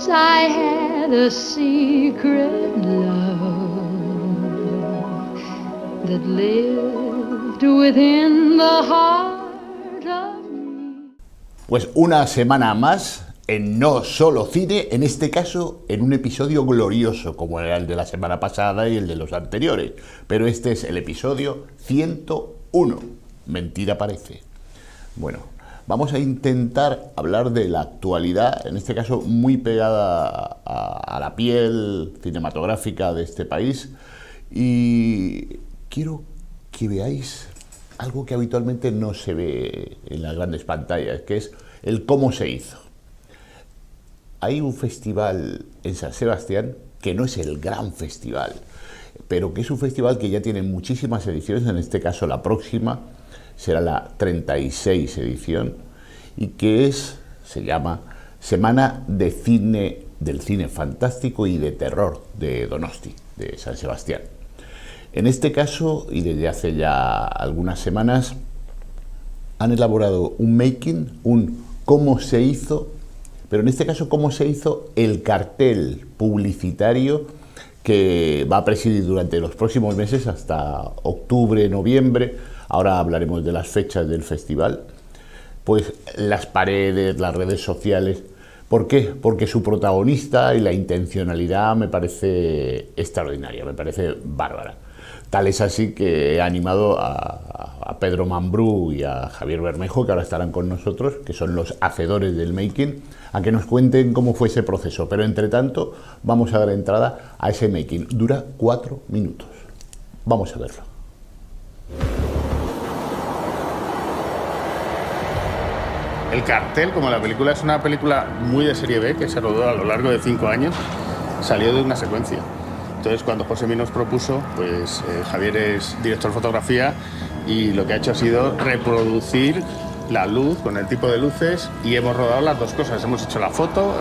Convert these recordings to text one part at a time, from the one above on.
Once I had a secret love that lived within the heart of me. Pues una semana más en No Solo Cine, en este caso en un episodio glorioso como era el de la semana pasada y el de los anteriores, pero este es el episodio 101. Mentira parece. Bueno, vamos a intentar hablar de la actualidad, en este caso muy pegada a la piel cinematográfica de este país, y quiero que veáis algo que habitualmente no se ve en las grandes pantallas, que es el cómo se hizo. Hay un festival en San Sebastián que no es el gran festival, pero que es un festival que ya tiene muchísimas ediciones, en este caso la próxima será la 36 edición, y que se llama Semana de Cine, del Cine Fantástico y de Terror de Donosti, de San Sebastián. En este caso, y desde hace ya algunas semanas, han elaborado un making, un cómo se hizo, pero en este caso cómo se hizo el cartel publicitario que va a presidir durante los próximos meses hasta octubre, noviembre. Ahora hablaremos de las fechas del festival. Pues las paredes, las redes sociales. ¿Por qué? Porque su protagonista y la intencionalidad me parece extraordinaria, me parece bárbara. Tal es así que he animado a Pedro Mambrú y a Javier Bermejo, que ahora estarán con nosotros, que son los hacedores del making, a que nos cuenten cómo fue ese proceso. Pero entre tanto, vamos a dar entrada a ese making. Dura 4 minutos. Vamos a verlo. El cartel, como la película es una película muy de serie B, que se rodó a lo largo de 5 años, salió de una secuencia. Entonces, cuando Josemi nos propuso, pues Javier es director de fotografía y lo que ha hecho ha sido reproducir la luz con el tipo de luces, y hemos rodado las dos cosas. Hemos hecho la foto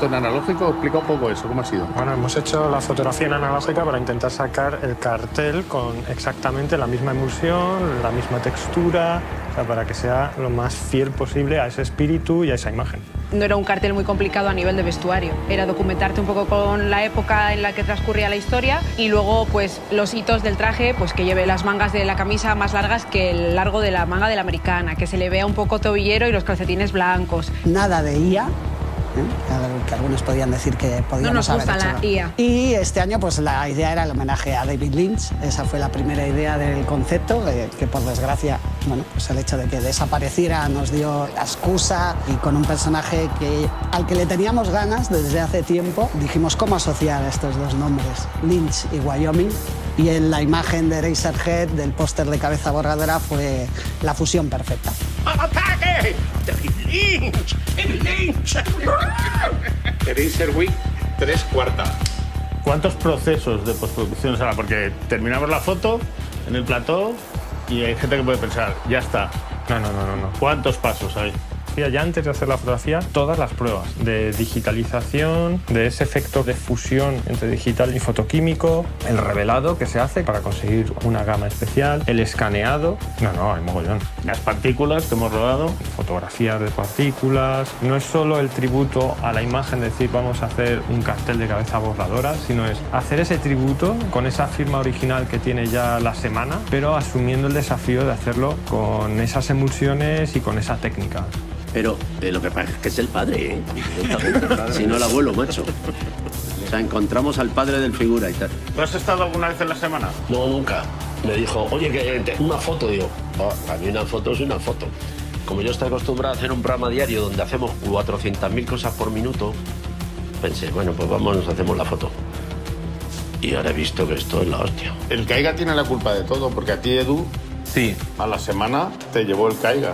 en analógico. Explica un poco eso, ¿cómo ha sido? Bueno, hemos hecho la fotografía en analógica para intentar sacar el cartel con exactamente la misma emulsión, la misma textura, o sea, para que sea lo más fiel posible a ese espíritu y a esa imagen. No era un cartel muy complicado a nivel de vestuario, era documentarte un poco con la época en la que transcurría la historia y luego pues los hitos del traje, pues que lleve las mangas de la camisa más largas que el largo de la manga de la americana, que se le vea un poco tobillero y los calcetines blancos. Nada de IA, que algunos podían decir que podíamos no nos gusta haber hecho la IA. Y este año pues la idea era el homenaje a David Lynch. Esa fue la primera idea del concepto, que por desgracia, bueno, pues el hecho de que desapareciera nos dio la excusa, y con un personaje al que le teníamos ganas desde hace tiempo, dijimos cómo asociar estos dos nombres, Lynch y Wyoming, y en la imagen de Eraserhead, del póster de cabeza borradora, fue la fusión perfecta. ¡Ataque! ¡David Lynch! ¡David Lynch! Eraserweek 3/4. ¿Cuántos procesos de postproducción será? Porque terminamos la foto en el plató y hay gente que puede pensar, ya está. No. ¿Cuántos pasos hay? Ya antes de hacer la fotografía, todas las pruebas de digitalización, de ese efecto de fusión entre digital y fotoquímico, el revelado que se hace para conseguir una gama especial, el escaneado. No, hay mogollón. Las partículas que hemos rodado. Fotografías de partículas. No es solo el tributo a la imagen, decir vamos a hacer un cartel de cabeza borradora, sino es hacer ese tributo con esa firma original que tiene ya la semana, pero asumiendo el desafío de hacerlo con esas emulsiones y con esa técnica. Pero lo que pasa es que es el padre, ¿eh? Si no el abuelo, macho. O sea, encontramos al padre del figura y tal. ¿Tú has estado alguna vez en la semana? No, nunca. Me dijo, oye, que una foto. Digo, a mí una foto es una foto. Como yo estoy acostumbrado a hacer un programa diario donde hacemos 400.000 cosas por minuto, pensé, bueno, pues vamos, hacemos la foto. Y ahora he visto que esto es la hostia. El Caiga tiene la culpa de todo, porque a ti, Edu, sí, a la semana te llevó el Caiga.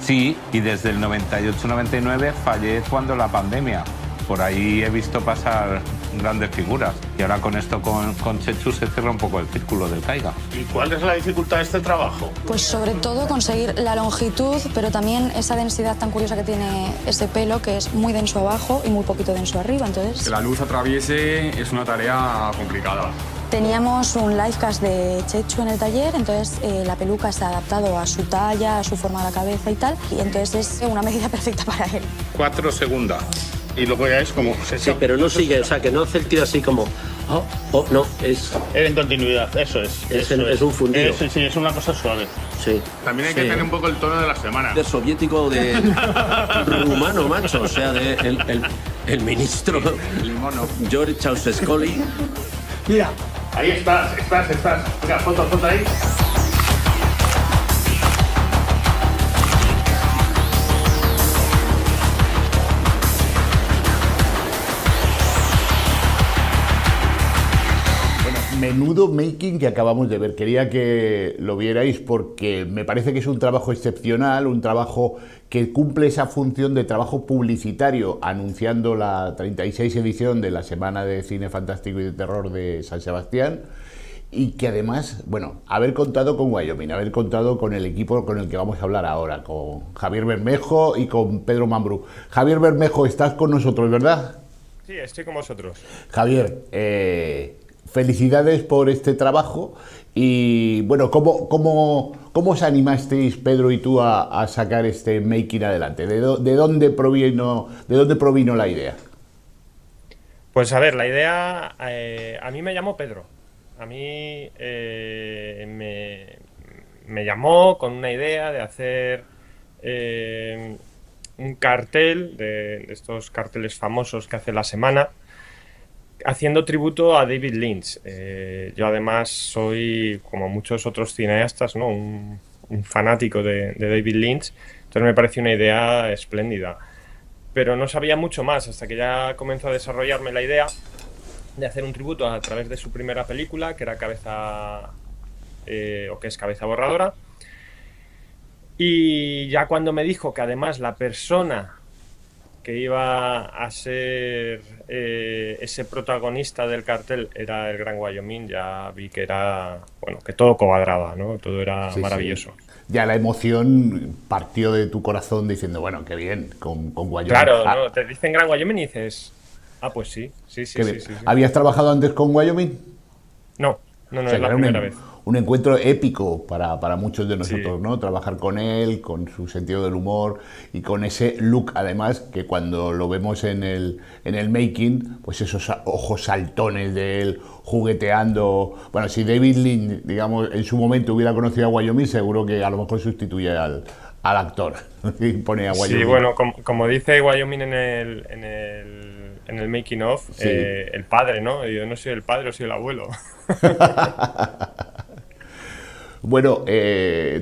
Sí, y desde el 98-99 fallé cuando la pandemia. Por ahí he visto pasar grandes figuras. Y ahora con esto, con Chechu, se cierra un poco el círculo del Caiga. ¿Y cuál es la dificultad de este trabajo? Pues sobre todo conseguir la longitud, pero también esa densidad tan curiosa que tiene ese pelo, que es muy denso abajo y muy poquito denso arriba. Entonces, que la luz atraviese es una tarea complicada. Teníamos un livecast de Chechu en el taller, entonces la peluca está adaptado a su talla, a su forma de la cabeza y tal, y entonces es una medida perfecta para él. 4 segundos. y luego ya es como... Sí, pero no sigue, o sea, que no hace el tío así como... no, es en continuidad, eso es. Es un fundido. Sí, es una cosa suave. Sí. También hay que tener un poco el tono de la semana. De soviético, de rumano, macho, o sea, de el ministro George Ceausescu. Mira. Ahí estás. Venga, foto ahí. Menudo making que acabamos de ver. Quería que lo vierais porque me parece que es un trabajo excepcional, un trabajo que cumple esa función de trabajo publicitario, anunciando la 36 edición de la Semana de Cine Fantástico y de Terror de San Sebastián, y que además, bueno, haber contado con Wyoming, haber contado con el equipo con el que vamos a hablar ahora, con Javier Bermejo y con Pedro Mambrú. Javier Bermejo, estás con nosotros, ¿verdad? Sí, estoy con vosotros. Javier, felicidades por este trabajo y bueno, ¿cómo os animasteis, Pedro y tú, a sacar este making adelante? ¿De dónde provino la idea? Pues a ver, la idea, a mí me llamó Pedro. A mí me llamó con una idea de hacer un cartel, de estos carteles famosos que hace la semana, haciendo tributo a David Lynch. Yo además soy, como muchos otros cineastas, ¿no? un fanático de David Lynch, entonces me pareció una idea espléndida. Pero no sabía mucho más hasta que ya comenzó a desarrollarme la idea de hacer un tributo a través de su primera película, que era Cabeza Borradora. Y ya cuando me dijo que además la persona que iba a ser ese protagonista del cartel era el Gran Wyoming, ya vi que era, bueno, que todo cuadraba, ¿no? Todo era maravilloso. Sí. Ya la emoción partió de tu corazón diciendo, bueno, qué bien, con Wyoming. Claro, ¿no? Te dicen Gran Wyoming y dices, pues sí. ¿Habías trabajado antes con Wyoming? No, O sea, es la primera vez. Un encuentro épico para muchos de nosotros, ¿no? Trabajar con él, con su sentido del humor y con ese look, además, que cuando lo vemos en el making, pues esos ojos saltones de él jugueteando. Bueno, si David Lynch, digamos, en su momento hubiera conocido a Wyoming, seguro que a lo mejor sustituye al actor y pone a Wyoming. Sí, bueno, como dice Wyoming en el making of, sí. El padre, ¿no? Yo no soy el padre, soy el abuelo. Bueno,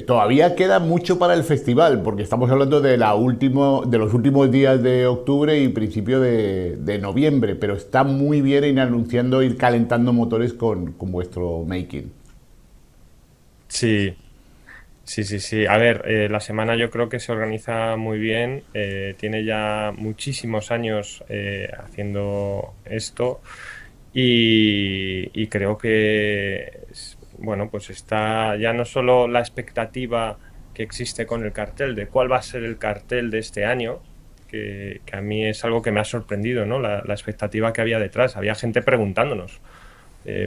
todavía queda mucho para el festival, porque estamos hablando de los últimos días de octubre y principio de noviembre, pero está muy bien ir anunciando, ir calentando motores con vuestro making. Sí. A ver, la semana yo creo que se organiza muy bien, tiene ya muchísimos años haciendo esto y creo que... Bueno, pues está ya no solo la expectativa que existe con el cartel, de cuál va a ser el cartel de este año, que a mí es algo que me ha sorprendido, ¿no? La expectativa que había detrás. Había gente preguntándonos,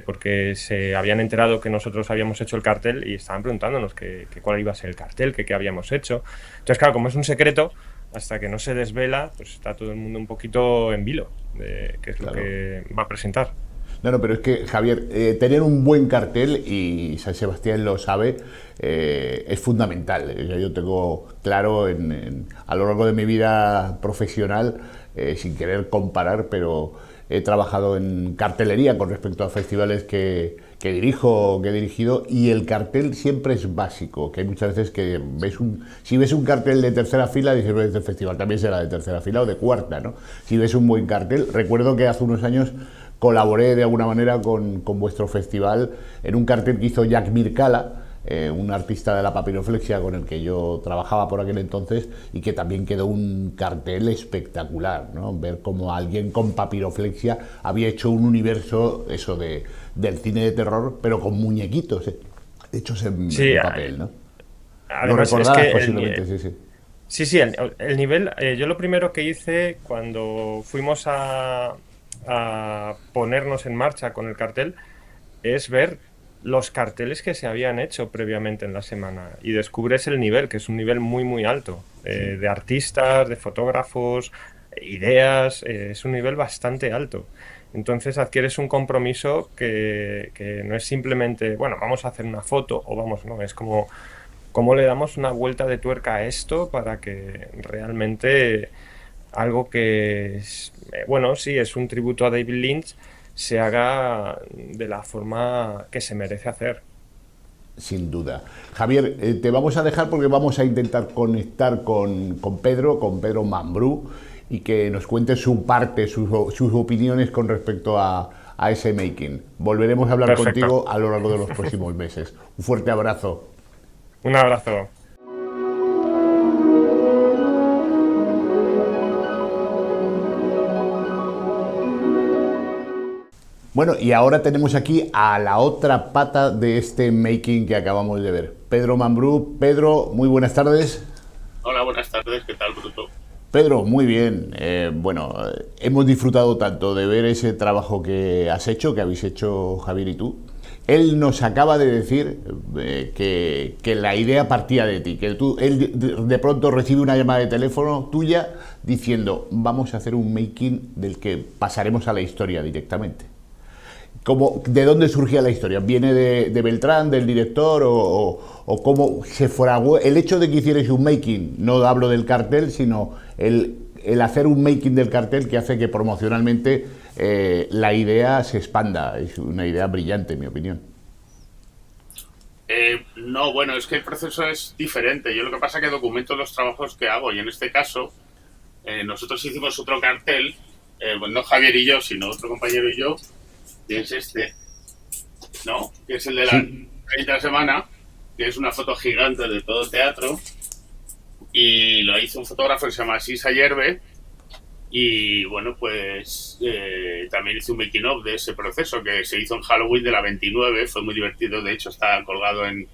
porque se habían enterado que nosotros habíamos hecho el cartel y estaban preguntándonos que cuál iba a ser el cartel, que qué habíamos hecho. Entonces, claro, como es un secreto, hasta que no se desvela, pues está todo el mundo un poquito en vilo de qué es lo que va a presentar. No, pero es que, Javier, tener un buen cartel, y San Sebastián lo sabe, es fundamental. Yo tengo claro a lo largo de mi vida profesional, sin querer comparar, pero he trabajado en cartelería con respecto a festivales que dirijo, que he dirigido, y el cartel siempre es básico, que hay muchas veces que si ves un cartel de tercera fila, dices, este festival también será de tercera fila o de cuarta, ¿no? Si ves un buen cartel, recuerdo que hace unos años colaboré de alguna manera con vuestro festival en un cartel que hizo Jack Mircala, un artista de la papiroflexia con el que yo trabajaba por aquel entonces, y que también quedó un cartel espectacular, ¿no? Ver cómo alguien con papiroflexia había hecho un universo, eso del cine de terror, pero con muñequitos hechos en papel, ¿no? Lo recordarás posiblemente, sí. Sí, el nivel, yo lo primero que hice cuando fuimos a ponernos en marcha con el cartel es ver los carteles que se habían hecho previamente en la semana y descubres el nivel, que es un nivel muy muy alto, de artistas, de fotógrafos, ideas, es un nivel bastante alto. Entonces adquieres un compromiso que no es simplemente, bueno, vamos a hacer una foto o vamos, no, es como cómo le damos una vuelta de tuerca a esto para que realmente algo que es, bueno, sí, es un tributo a David Lynch, se haga de la forma que se merece hacer. Sin duda. Javier, te vamos a dejar porque vamos a intentar conectar con Pedro Mambrú, y que nos cuente su parte, sus opiniones con respecto a ese making. Volveremos a hablar Perfecto. contigo a lo largo de los próximos meses. Un fuerte abrazo. Un abrazo. Bueno, y ahora tenemos aquí a la otra pata de este making que acabamos de ver. Pedro Mambrú. Pedro, muy buenas tardes. Hola, buenas tardes, ¿qué tal, Bruto? Pedro, muy bien. Hemos disfrutado tanto de ver ese trabajo que has hecho, que habéis hecho Javier y tú. Él nos acaba de decir que la idea partía de ti, que él de pronto recibe una llamada de teléfono tuya diciendo vamos a hacer un making del que pasaremos a la historia directamente. ¿De dónde surgía la historia? ¿Viene de Beltrán, del director, o cómo se fraguó? El hecho de que hicierais un making, no hablo del cartel, sino el hacer un making del cartel que hace que promocionalmente la idea se expanda. Es una idea brillante, en mi opinión. No, bueno, es que el proceso es diferente. Yo lo que pasa es que documento los trabajos que hago, y en este caso nosotros hicimos otro cartel, pues no Javier y yo, sino otro compañero y yo, que es este, ¿no? Que es el de la 30 semana, que es una foto gigante de todo el teatro, y lo hizo un fotógrafo que se llama Asís Ayerbe, y bueno, pues también hice un making of de ese proceso que se hizo en Halloween de la 29, fue muy divertido, de hecho está colgado en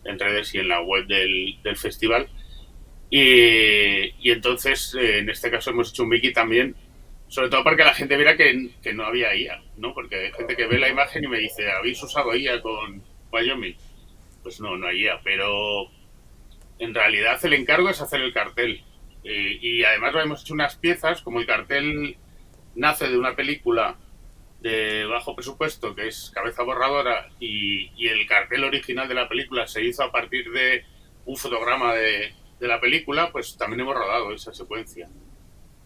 redes y en la web del festival, y entonces en este caso hemos hecho un making también, sobre todo para que la gente viera que no había IA, ¿no? Porque hay gente que ve la imagen y me dice, ¿habéis usado IA con Wyoming? Pues no hay IA, pero en realidad el encargo es hacer el cartel. Y además hemos hecho unas piezas, como el cartel nace de una película de bajo presupuesto, que es Cabeza Borradora, y el cartel original de la película se hizo a partir de un fotograma de la película, pues también hemos rodado esa secuencia.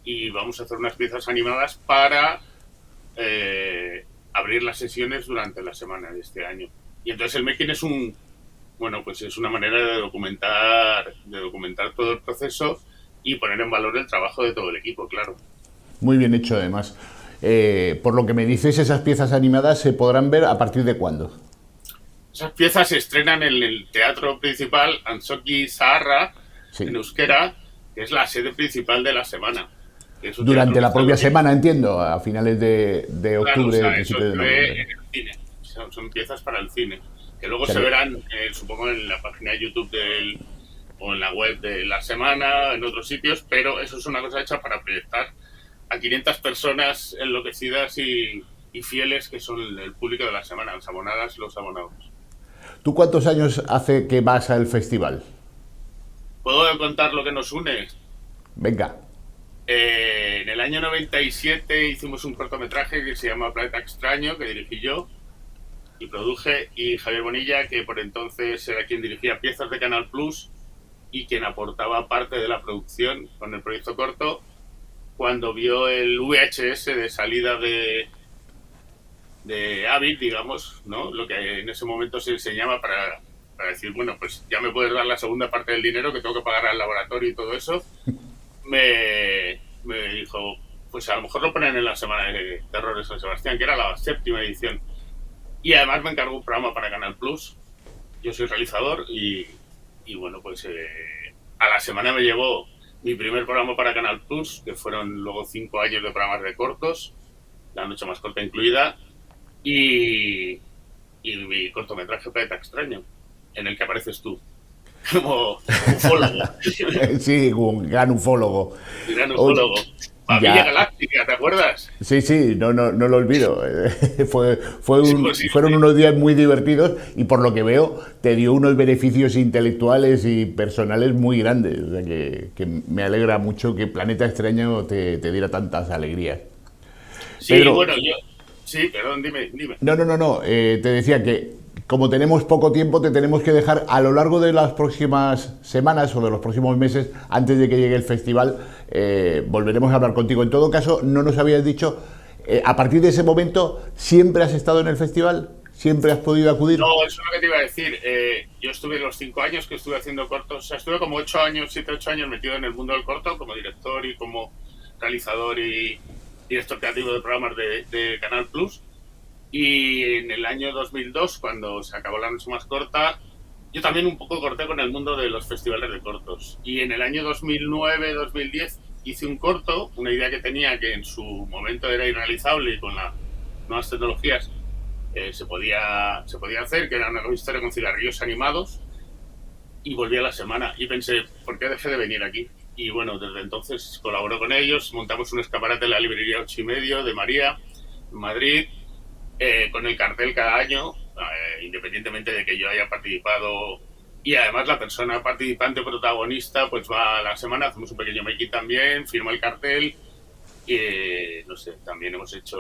Y vamos a hacer unas piezas animadas para abrir las sesiones durante la semana de este año. Y entonces el making es es una manera de documentar todo el proceso y poner en valor el trabajo de todo el equipo, claro. Muy bien hecho, además. Por lo que me dices, esas piezas animadas se podrán ver a partir de ¿cuándo? Esas piezas se estrenan en el teatro principal Antzoki Zaharra, en euskera, que es la sede principal de la semana. Durante la propia semana, entiendo, a finales de octubre, claro, principios de noviembre. En el cine. Son piezas para el cine, que luego se verán, supongo, en la página de YouTube o en la web de la semana, en otros sitios, pero eso es una cosa hecha para proyectar a 500 personas enloquecidas y fieles, que son el público de la semana, las abonadas y los abonados. ¿Tú cuántos años hace que vas al festival? ¿Puedo contar lo que nos une? Venga. En el año 97 hicimos un cortometraje que se llama Planeta Extraño, que dirigí yo y produje, y Javier Bonilla, que por entonces era quien dirigía piezas de Canal Plus y quien aportaba parte de la producción con el proyecto corto, cuando vio el VHS de salida de Avid, digamos, ¿no? Lo que en ese momento se enseñaba para decir, bueno, pues ya me puedes dar la segunda parte del dinero que tengo que pagar al laboratorio y todo eso. Me dijo, pues a lo mejor lo ponen en la Semana de Terror de San Sebastián, que era la 7ª edición. Y además me encargó un programa para Canal Plus. Yo soy realizador y bueno, pues a la semana me llevó mi primer programa para Canal Plus, que fueron luego 5 años de programas de cortos, La Noche Más Corta incluida, y mi cortometraje Planeta Extraño, en el que apareces tú. Como ufólogo. Sí, un gran ufólogo. Gran ufólogo. Villa Galáctica, ¿te acuerdas? Sí, no lo olvido. Sí. Fueron unos días muy divertidos y por lo que veo te dio unos beneficios intelectuales y personales muy grandes. O sea que me alegra mucho que Planeta Extraño te diera tantas alegrías. Sí, Pedro, bueno, Sí, perdón, dime. No. Te decía que como tenemos poco tiempo, te tenemos que dejar a lo largo de las próximas semanas o de los próximos meses, antes de que llegue el festival, volveremos a hablar contigo. En todo caso, no nos habías dicho, a partir de ese momento, ¿siempre has estado en el festival? ¿Siempre has podido acudir? No, eso es lo que te iba a decir. Yo estuve los 5 años que estuve haciendo cortos, o sea, estuve como 7, 8 años metido en el mundo del corto, como director y como realizador y director creativo de programas de Canal Plus. Y en el año 2002, cuando se acabó La Noche Más Corta, yo también un poco corté con el mundo de los festivales de cortos. Y en el año 2009-2010 hice un corto, una idea que tenía que en su momento era irrealizable y con las nuevas tecnologías se podía hacer, que era una historia con cigarrillos animados. Y volví a la semana y pensé, ¿por qué dejé de venir aquí? Y bueno, desde entonces colaboro con ellos, montamos un escaparate en la librería 8:30 de María, en Madrid, con el cartel cada año, independientemente de que yo haya participado, y además la persona participante o protagonista pues va a la semana, hacemos un pequeño make-it también, firma el cartel, y no sé, también hemos hecho,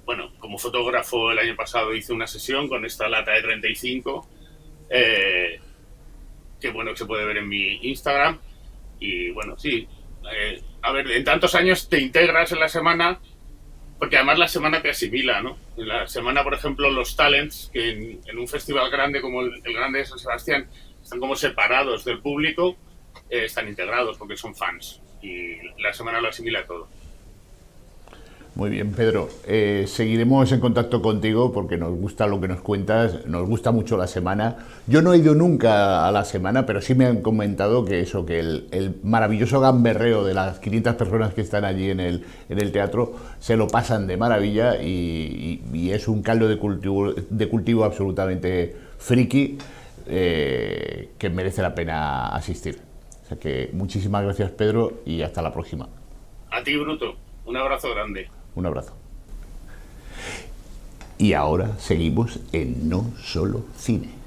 bueno, como fotógrafo el año pasado hice una sesión con esta lata de 35, que bueno, que se puede ver en mi Instagram, y bueno, sí, a ver, en tantos años te integras en la semana, porque además la semana te asimila, ¿no? En la semana, por ejemplo, los talents, que en un festival grande como el Grande de San Sebastián, están como separados del público, están integrados porque son fans, y la semana lo asimila todo. Muy bien, Pedro. Seguiremos en contacto contigo porque nos gusta lo que nos cuentas, nos gusta mucho la semana. Yo no he ido nunca a la semana, pero sí me han comentado que eso, que el maravilloso gamberreo de las 500 personas que están allí en el teatro se lo pasan de maravilla y es un caldo de cultivo absolutamente friki que merece la pena asistir. O sea que muchísimas gracias, Pedro, y hasta la próxima. A ti, Bruto. Un abrazo grande. Un abrazo. Y ahora seguimos en No Solo Cine.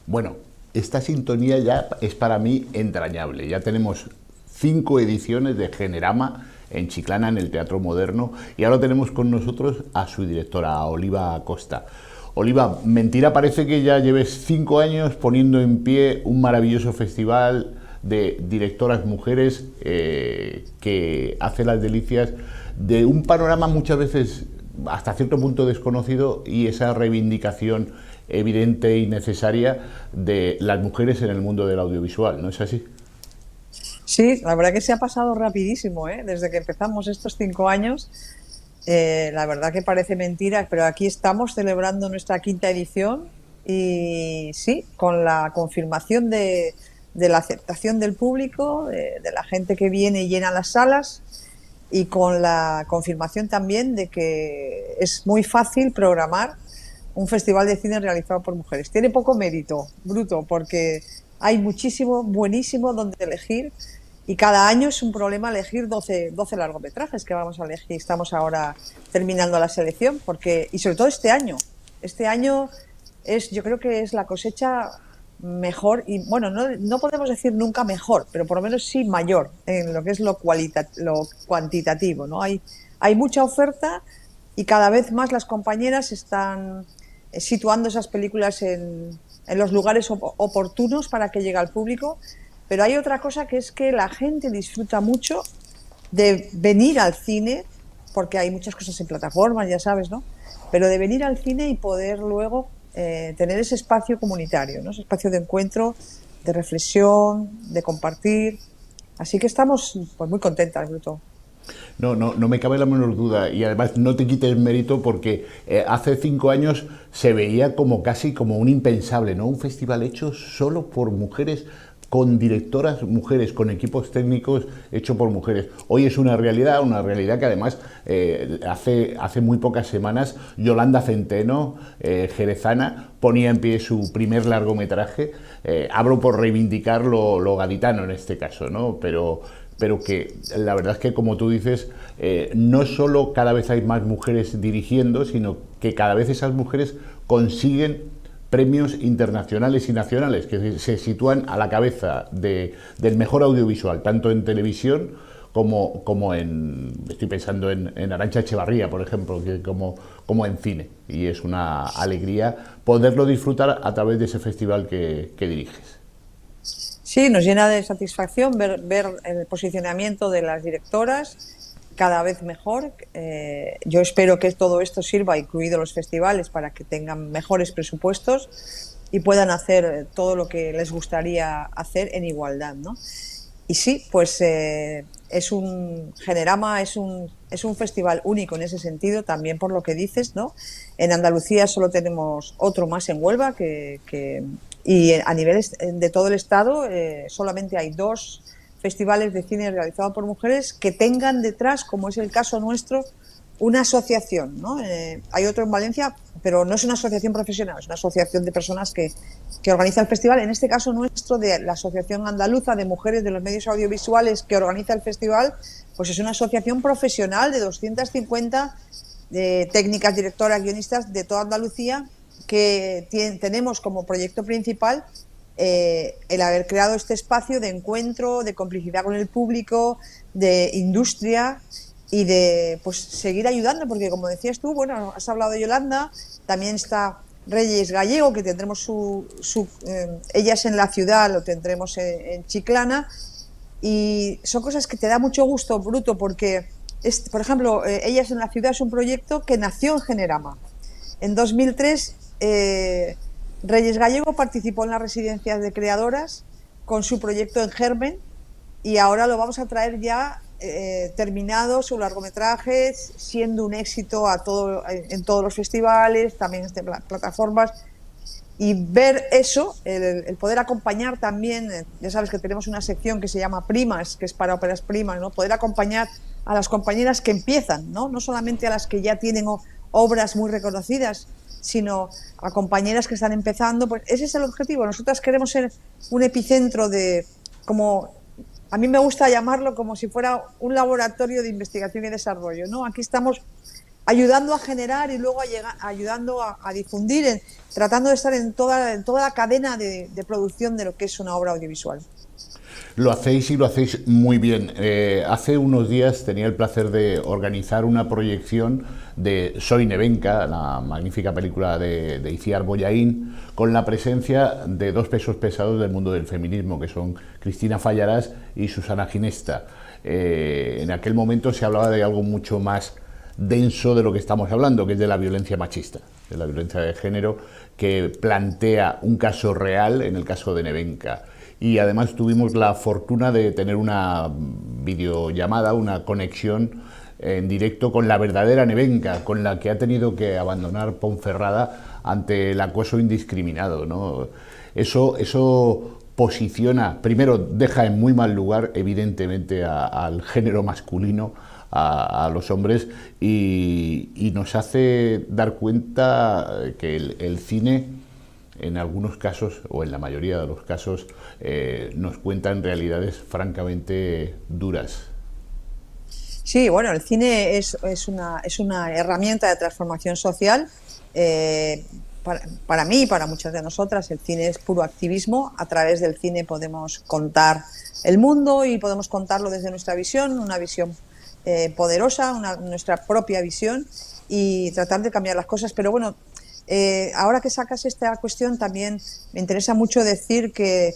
Bueno, esta sintonía ya es para mí entrañable. Ya tenemos 5 ediciones de Generama en Chiclana, en el Teatro Moderno, y ahora tenemos con nosotros a su directora, a Oliva Acosta. Oliva, mentira parece que ya lleves 5 años poniendo en pie un maravilloso festival de directoras mujeres que hace las delicias de un panorama muchas veces hasta cierto punto desconocido y esa reivindicación evidente y necesaria de las mujeres en el mundo del audiovisual, ¿no es así? Sí, la verdad que se ha pasado rapidísimo, desde que empezamos estos 5 años. La verdad que parece mentira, pero aquí estamos celebrando nuestra 5ª edición y sí, con la confirmación de la aceptación del público, de la gente que viene y llena las salas, y con la confirmación también de que es muy fácil programar un festival de cine realizado por mujeres. Tiene poco mérito, Bruto, porque hay muchísimo, buenísimo donde elegir, y cada año es un problema elegir 12 largometrajes que vamos a elegir. Estamos ahora terminando la selección, y sobre todo este año yo creo que es la cosecha mejor, y bueno, no podemos decir nunca mejor, pero por lo menos sí mayor en lo que es lo cuantitativo, ¿no? Hay mucha oferta y cada vez más las compañeras están situando esas películas en los lugares oportunos para que llegue al público. Pero hay otra cosa, que es que la gente disfruta mucho de venir al cine, porque hay muchas cosas en plataformas, ya sabes, ¿no? pero de venir al cine y poder luego tener ese espacio comunitario, ¿no? Ese espacio de encuentro, de reflexión, de compartir. Así que estamos pues muy contentas, Bruto. No me cabe la menor duda, y además no te quites mérito porque hace 5 años se veía como casi como un impensable, ¿no? Un festival hecho solo por mujeres, con directoras mujeres, con equipos técnicos hecho por mujeres. Hoy es una realidad que además hace muy pocas semanas Yolanda Centeno, jerezana, ponía en pie su primer largometraje. Abro por reivindicar lo gaditano en este caso, ¿no? Pero que la verdad es que, como tú dices, no solo cada vez hay más mujeres dirigiendo, sino que cada vez esas mujeres consiguen premios internacionales y nacionales que se sitúan a la cabeza del mejor audiovisual, tanto en televisión como en, estoy pensando en Arantxa Echevarría, por ejemplo, como en cine. Y es una alegría poderlo disfrutar a través de ese festival que diriges. Sí, nos llena de satisfacción ver el posicionamiento de las directoras cada vez mejor. Yo espero que todo esto sirva, incluidos los festivales, para que tengan mejores presupuestos y puedan hacer todo lo que les gustaría hacer en igualdad, ¿no? Y sí, pues Generama es un festival único en ese sentido, también por lo que dices, ¿no? En Andalucía solo tenemos otro más en Huelva, y a nivel de todo el estado solamente hay 2 festivales de cine realizados por mujeres que tengan detrás, como es el caso nuestro, una asociación, ¿no? Hay otro en Valencia, pero no es una asociación profesional, es una asociación de personas que organiza el festival. En este caso nuestro, de la Asociación Andaluza de Mujeres de los Medios Audiovisuales, que organiza el festival, pues es una asociación profesional de 250 técnicas, directoras, guionistas de toda Andalucía, que tenemos como proyecto principal el haber creado este espacio de encuentro, de complicidad con el público, de industria y de pues seguir ayudando, porque como decías tú, bueno, has hablado de Yolanda, también está Reyes Gallego, que tendremos Ellas en la Ciudad, lo tendremos en Chiclana, y son cosas que te da mucho gusto, Bruto, porque por ejemplo, Ellas en la Ciudad es un proyecto que nació en Generama. En 2003 Reyes Gallego participó en las residencias de creadoras con su proyecto En Germen, y ahora lo vamos a traer ya terminado, su largometraje, siendo un éxito en todos los festivales, también en plataformas. Y ver eso, el poder acompañar también, ya sabes que tenemos una sección que se llama Primas, que es para óperas primas, ¿no? Poder acompañar a las compañeras que empiezan, no solamente a las que ya tienen obras muy reconocidas, sino a compañeras que están empezando. Pues ese es el objetivo. Nosotras queremos ser un epicentro como a mí me gusta llamarlo, como si fuera un laboratorio de investigación y desarrollo, ¿no? Aquí estamos ayudando a generar y luego ayudando a difundir, tratando de estar en toda la cadena de producción de lo que es una obra audiovisual. Lo hacéis y lo hacéis muy bien. Hace unos días tenía el placer de organizar una proyección de Soy Nevenka, la magnífica película de Itziar Bollaín, con la presencia de 2 pesos pesados del mundo del feminismo, que son Cristina Fallarás y Susana Ginesta. En aquel momento se hablaba de algo mucho más denso de lo que estamos hablando, que es de la violencia machista, de la violencia de género, que plantea un caso real en el caso de Nevenka. Y además tuvimos la fortuna de tener una videollamada, una conexión en directo con la verdadera Nevenka, con la que ha tenido que abandonar Ponferrada ante el acoso indiscriminado, ¿no? Eso posiciona, primero deja en muy mal lugar evidentemente al género masculino, a los hombres, y nos hace dar cuenta que el cine, en algunos casos, o en la mayoría de los casos, nos cuentan realidades francamente duras. Sí, bueno, el cine es una herramienta de transformación social. Para mí y para muchas de nosotras, el cine es puro activismo. A través del cine podemos contar el mundo y podemos contarlo desde nuestra visión, una visión poderosa, nuestra propia visión, y tratar de cambiar las cosas. Pero bueno, ahora que sacas esta cuestión, también me interesa mucho decir que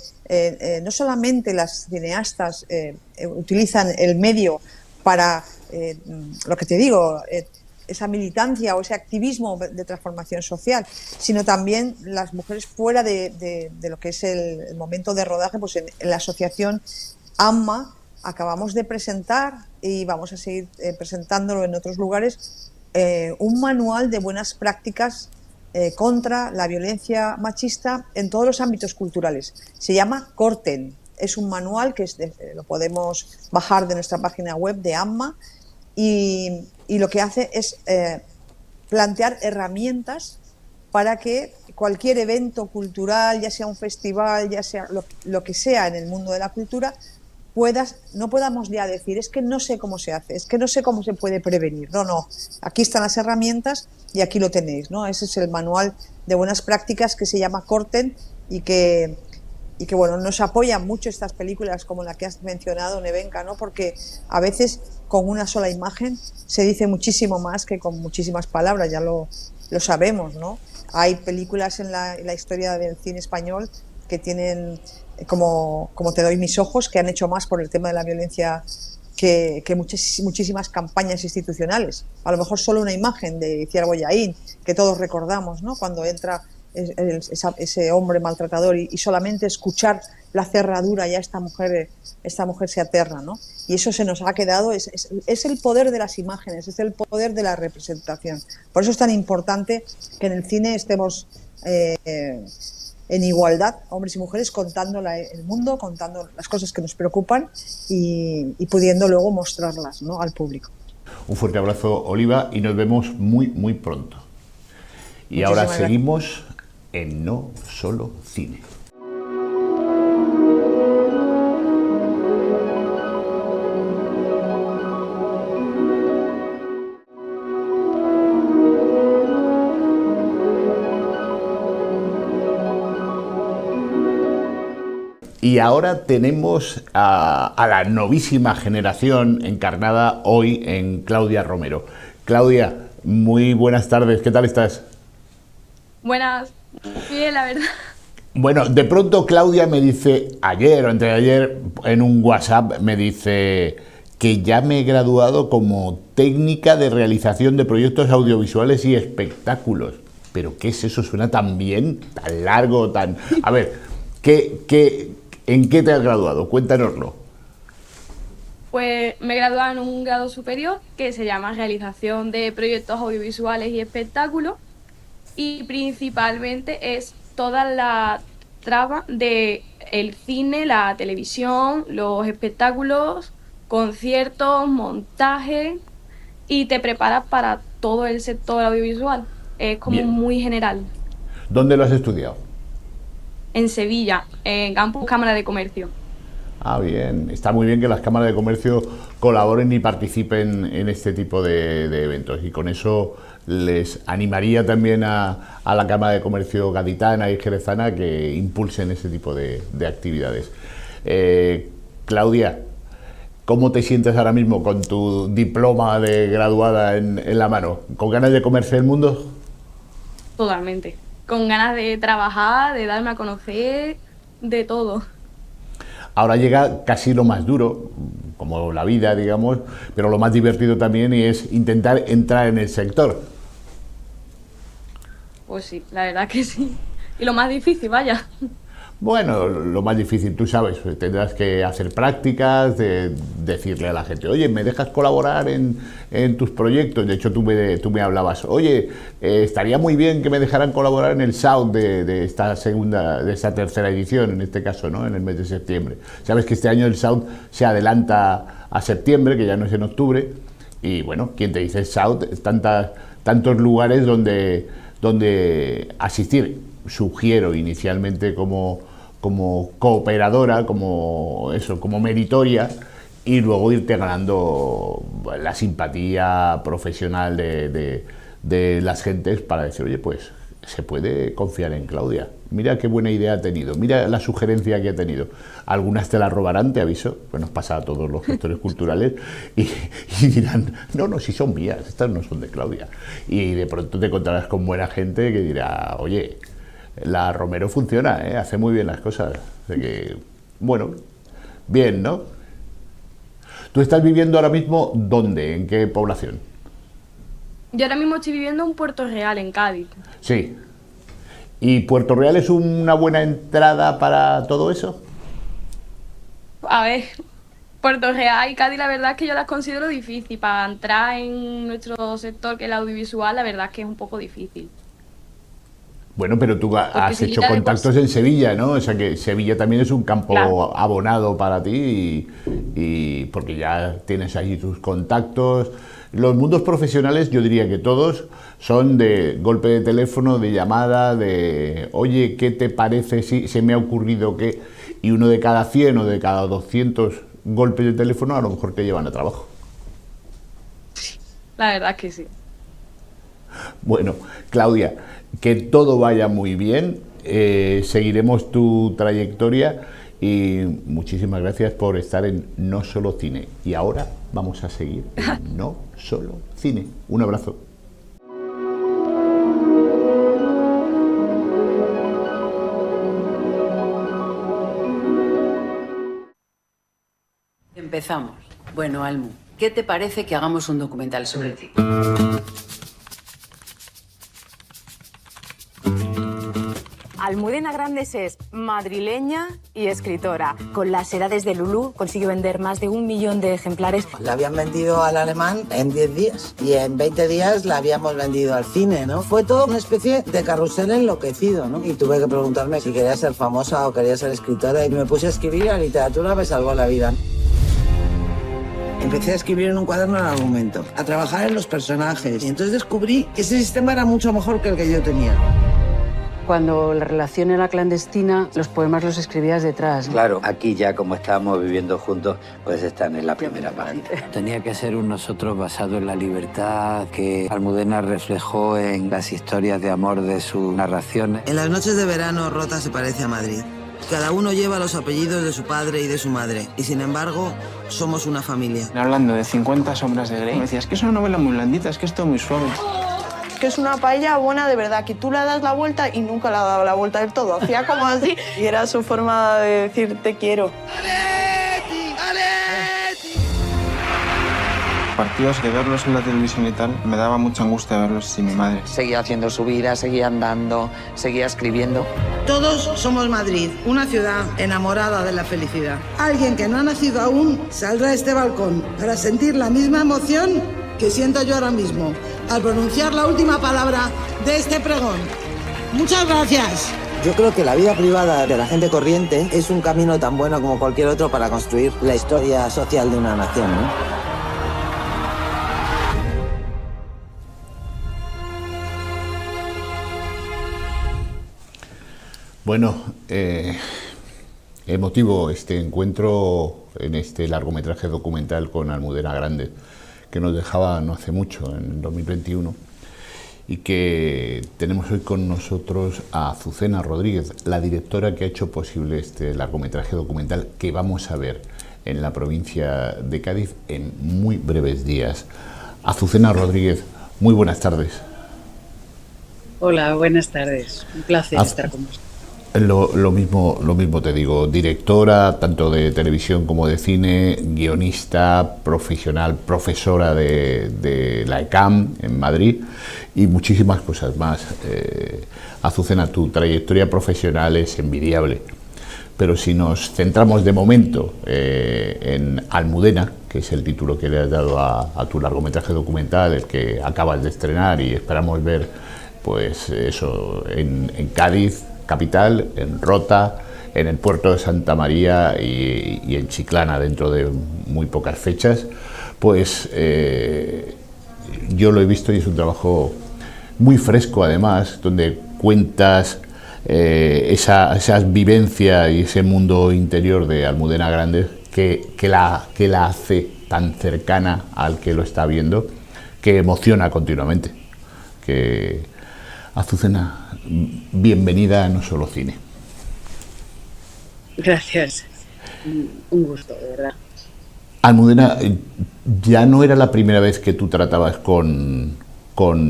no solamente las cineastas utilizan el medio para, lo que te digo, esa militancia o ese activismo de transformación social, sino también las mujeres fuera de lo que es el momento de rodaje. Pues en la asociación AMMA acabamos de presentar, y vamos a seguir presentándolo en otros lugares, un manual de buenas prácticas contra la violencia machista en todos los ámbitos culturales. Se llama Corten. Es un manual que lo podemos bajar de nuestra página web de AMMA, y lo que hace es plantear herramientas para que cualquier evento cultural, ya sea un festival, ya sea lo que sea en el mundo de la cultura, no podamos ya decir, es que no sé cómo se hace, es que no sé cómo se puede prevenir. No, aquí están las herramientas y aquí lo tenéis, ¿no? Ese es el manual de buenas prácticas que se llama Corten, y que bueno, nos apoyan mucho estas películas como la que has mencionado, Nevenka, ¿no? Porque a veces con una sola imagen se dice muchísimo más que con muchísimas palabras, ya lo sabemos, ¿no? Hay películas en la historia del cine español que tienen, como Te doy mis ojos, que han hecho más por el tema de la violencia que muchísimas campañas institucionales. A lo mejor solo una imagen de Iciar Bollaín, que todos recordamos, ¿no? Cuando entra ese hombre maltratador y solamente escuchar la cerradura, ya esta mujer se aterra, ¿no? Y eso se nos ha quedado, es el poder de las imágenes, es el poder de la representación. Por eso es tan importante que en el cine estemos en igualdad, hombres y mujeres, contando el mundo, contando las cosas que nos preocupan y pudiendo luego mostrarlas, ¿no?, al público. Un fuerte abrazo, Oliva, y nos vemos muy, muy pronto. Y ahora seguimos en No Solo Cine. Y ahora tenemos a la novísima generación encarnada hoy en Claudia Romero. Claudia, muy buenas tardes, ¿qué tal estás? Buenas, bien, la verdad. Bueno, de pronto Claudia me dice, ayer o antes de ayer, en un WhatsApp, me dice que ya me he graduado como técnica de realización de proyectos audiovisuales y espectáculos. ¿Pero qué es eso? Suena tan bien, tan largo, tan... A ver, ¿en qué te has graduado? Cuéntanoslo. Pues me he graduado en un grado superior que se llama Realización de Proyectos Audiovisuales y Espectáculos, y principalmente es toda la trama de el cine, la televisión, los espectáculos, conciertos, montaje, y te preparas para todo el sector audiovisual. Es como Bien. Muy general. ¿Dónde lo has estudiado? En Sevilla, en Campus Cámara de Comercio. Ah, bien. Está muy bien que las cámaras de comercio colaboren y participen en este tipo de eventos. Y con eso les animaría también a la Cámara de Comercio gaditana y jerezana que impulsen ese tipo de actividades. Claudia, ¿cómo te sientes ahora mismo con tu diploma de graduada en la mano? ¿Con ganas de comerse el mundo? Totalmente. Con ganas de trabajar, de darme a conocer, de todo. Ahora llega casi lo más duro, como la vida, digamos, pero lo más divertido también, y es intentar entrar en el sector. Pues sí, la verdad que sí. Y lo más difícil, vaya. Bueno, lo más difícil, tú sabes, tendrás que hacer prácticas, de decirle a la gente, oye, ¿me dejas colaborar en tus proyectos? De hecho, tú me hablabas, oye, estaría muy bien que me dejaran colaborar en el SOUT de esta tercera edición, en este caso, ¿no?, en el mes de septiembre. Sabes que este año el SOUT se adelanta a septiembre, que ya no es en octubre, y bueno, ¿quién te dice el SOUT? Tantos lugares donde asistir. Sugiero inicialmente como cooperadora, como meritoria, y luego irte ganando la simpatía profesional de las gentes para decir, oye, pues se puede confiar en Claudia. Mira qué buena idea ha tenido, mira la sugerencia que ha tenido. Algunas te la robarán, te aviso, pues nos pasa a todos los gestores culturales, y dirán, no, si son mías, estas no son de Claudia. Y de pronto te encontrarás con buena gente que dirá, oye, la Romero funciona, hace muy bien las cosas. De que, bueno, bien, ¿no? ¿Tú estás viviendo ahora mismo dónde? ¿En qué población? Yo ahora mismo estoy viviendo en Puerto Real, en Cádiz. Sí. ¿Y Puerto Real es una buena entrada para todo eso? A ver, Puerto Real y Cádiz, la verdad es que yo las considero difícil. Para entrar en nuestro sector, que es el audiovisual, la verdad es que es un poco difícil. Bueno, pero tú has hecho Lita, contactos en Sevilla, ¿no? O sea que Sevilla también es un campo Claro. abonado para ti y porque ya tienes ahí tus contactos. Los mundos profesionales, yo diría que todos, son de golpe de teléfono, de llamada, de oye, ¿qué te parece si se me ha ocurrido que...? Y uno de cada 100 o de cada 200 golpes de teléfono a lo mejor te llevan a trabajo. La verdad es que sí. Bueno, Claudia, que todo vaya muy bien, seguiremos tu trayectoria y muchísimas gracias por estar en No Solo Cine. Y ahora vamos a seguir en No Solo Cine. Un abrazo. Empezamos. Bueno, Almu, ¿qué te parece que hagamos un documental sobre ti? Almudena Grandes es madrileña y escritora. Con Las edades de Lulú consiguió vender más de 1 millón de ejemplares. La habían vendido al alemán en 10 días y en 20 días la habíamos vendido al cine, ¿no? Fue todo una especie de carrusel enloquecido, ¿no? Y tuve que preguntarme si quería ser famosa o quería ser escritora y me puse a escribir y la literatura me salvó la vida. Empecé a escribir en un cuaderno el argumento, a trabajar en los personajes y entonces descubrí que ese sistema era mucho mejor que el que yo tenía. Cuando la relación era clandestina, los poemas los escribías detrás, ¿no? Claro, aquí ya como estábamos viviendo juntos, pues están en la primera página. Tenía que ser un nosotros basado en la libertad que Almudena reflejó en las historias de amor de sus narraciones. En las noches de verano, Rota se parece a Madrid. Cada uno lleva los apellidos de su padre y de su madre, y sin embargo, somos una familia. Hablando de 50 sombras de Grey, me decías que es una novela muy blandita, es que esto es muy suave. Que es una paella buena de verdad, que tú le das la vuelta y nunca le ha dado la vuelta del todo. Hacía como así y era su forma de decir te quiero. Partidos de verlos en la televisión y tal, me daba mucha angustia verlos sin mi madre. Seguía haciendo su vida, seguía andando, seguía escribiendo. Todos somos Madrid, una ciudad enamorada de la felicidad. Alguien que no ha nacido aún saldrá a este balcón para sentir la misma emoción que siento yo ahora mismo al pronunciar la última palabra de este pregón. Muchas gracias. Yo creo que la vida privada de la gente corriente es un camino tan bueno como cualquier otro para construir la historia social de una nación, ¿no? Bueno, emotivo este encuentro en este largometraje documental con Almudena Grandes, que nos dejaba no hace mucho, en 2021, y que tenemos hoy con nosotros a Azucena Rodríguez, la directora que ha hecho posible este largometraje documental que vamos a ver en la provincia de Cádiz en muy breves días. Azucena Rodríguez, muy buenas tardes. Hola, buenas tardes. Un placer estar con vosotros. Lo mismo te digo, directora tanto de televisión como de cine, guionista, profesional, profesora de la ECAM en Madrid y muchísimas cosas más. Azucena, tu trayectoria profesional es envidiable, pero si nos centramos de momento en Almudena, que es el título que le has dado a tu largometraje documental, el que acabas de estrenar y esperamos ver pues eso en Cádiz capital, en Rota, en el puerto de Santa María y en Chiclana dentro de muy pocas fechas, pues yo lo he visto y es un trabajo muy fresco además, donde cuentas esas vivencias y ese mundo interior de Almudena Grandes que la hace tan cercana al que lo está viendo, que emociona continuamente. Azucena, bienvenida a No Solo Cine. Gracias. Un gusto, de verdad. Almudena, ya no era la primera vez que tú tratabas con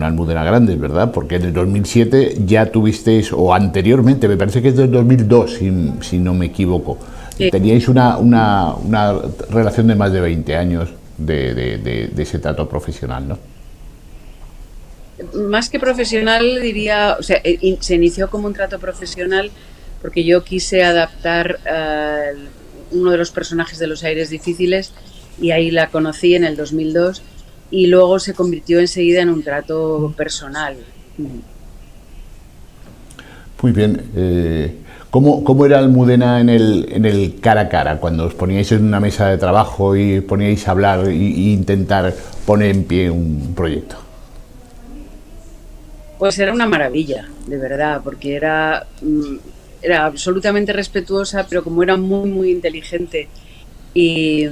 Almudena Grandes, ¿verdad? Porque en el 2007 ya tuvisteis, o anteriormente, me parece que es del 2002, si no me equivoco, sí. Teníais una relación de más de 20 años de ese trato profesional, ¿no? Más que profesional, diría, o sea, se inició como un trato profesional porque yo quise adaptar uno de los personajes de Los aires difíciles y ahí la conocí en el 2002 y luego se convirtió enseguida en un trato personal. Muy bien. ¿Cómo era Almudena en el cara a cara, cuando os poníais en una mesa de trabajo y poníais a hablar e intentar poner en pie un proyecto? Pues era una maravilla, de verdad, porque era absolutamente respetuosa, pero como era muy, muy inteligente y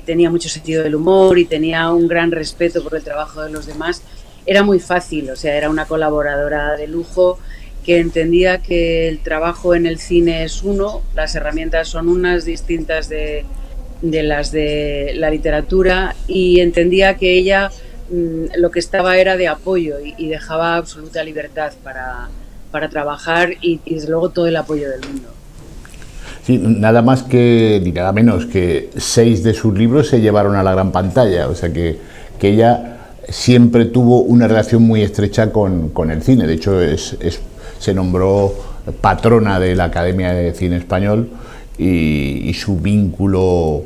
tenía mucho sentido del humor y tenía un gran respeto por el trabajo de los demás, era muy fácil, o sea, era una colaboradora de lujo que entendía que el trabajo en el cine es uno, las herramientas son unas distintas de las de la literatura y entendía que ella lo que estaba era de apoyo y dejaba absoluta libertad para trabajar y desde luego todo el apoyo del mundo. Sí, nada más que, ni nada menos que 6 de sus libros se llevaron a la gran pantalla, o sea que ella siempre tuvo una relación muy estrecha con el cine. De hecho se nombró patrona de la Academia de Cine Español y su vínculo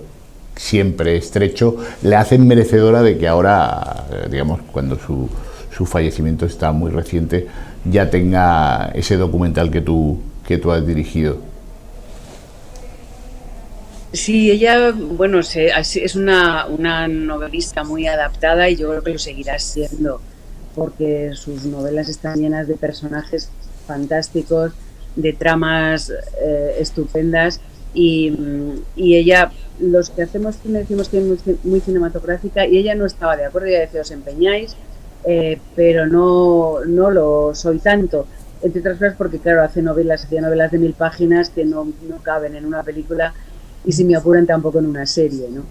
siempre estrecho le hacen merecedora de que ahora, digamos, cuando su fallecimiento está muy reciente, ya tenga ese documental que tú has dirigido. Sí, ella, bueno, es una novelista muy adaptada y yo creo que lo seguirá siendo, porque sus novelas están llenas de personajes fantásticos, de tramas estupendas y ella, los que hacemos cine decimos que es muy cinematográfica y ella no estaba de acuerdo, ella decía, os empeñáis, pero no lo soy tanto, entre otras cosas porque claro, hacía novelas de 1000 páginas que no caben en una película y si me apuran tampoco en una serie, ¿no?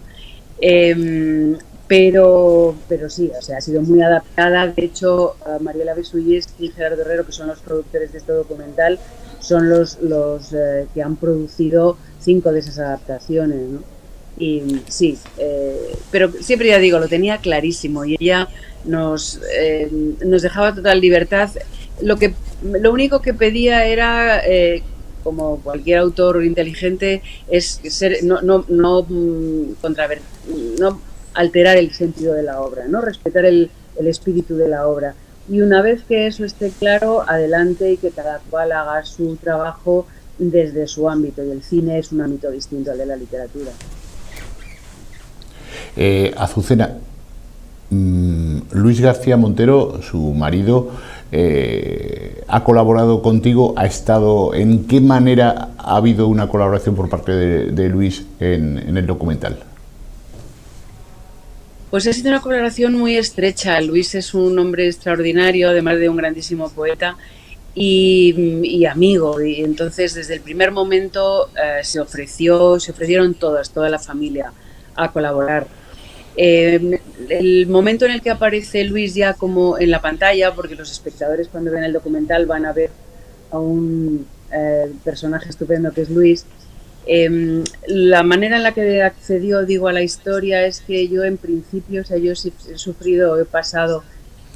Pero sí, o sea, ha sido muy adaptada. De hecho, Mariela Besullés y Gerardo Herrero, que son los productores de este documental, son los que han producido 5 de esas adaptaciones, ¿no? Y sí, pero siempre ya digo, lo tenía clarísimo y ella nos dejaba total libertad. Lo único que pedía era, como cualquier autor inteligente, es no alterar el sentido de la obra, ¿no? Respetar el espíritu de la obra. Y una vez que eso esté claro, adelante y que cada cual haga su trabajo desde su ámbito. Y el cine es un ámbito distinto al de la literatura. Azucena, Luis García Montero, su marido, ha colaborado contigo, ¿en qué manera ha habido una colaboración por parte de Luis en el documental? Pues ha sido una colaboración muy estrecha. Luis es un hombre extraordinario, además de un grandísimo poeta y amigo. Y entonces, desde el primer momento se ofrecieron toda la familia a colaborar. El momento en el que aparece Luis ya como en la pantalla, porque los espectadores cuando ven el documental van a ver a un personaje estupendo que es Luis. La manera en la que accedió, a la historia es que yo en principio, o sea, yo he pasado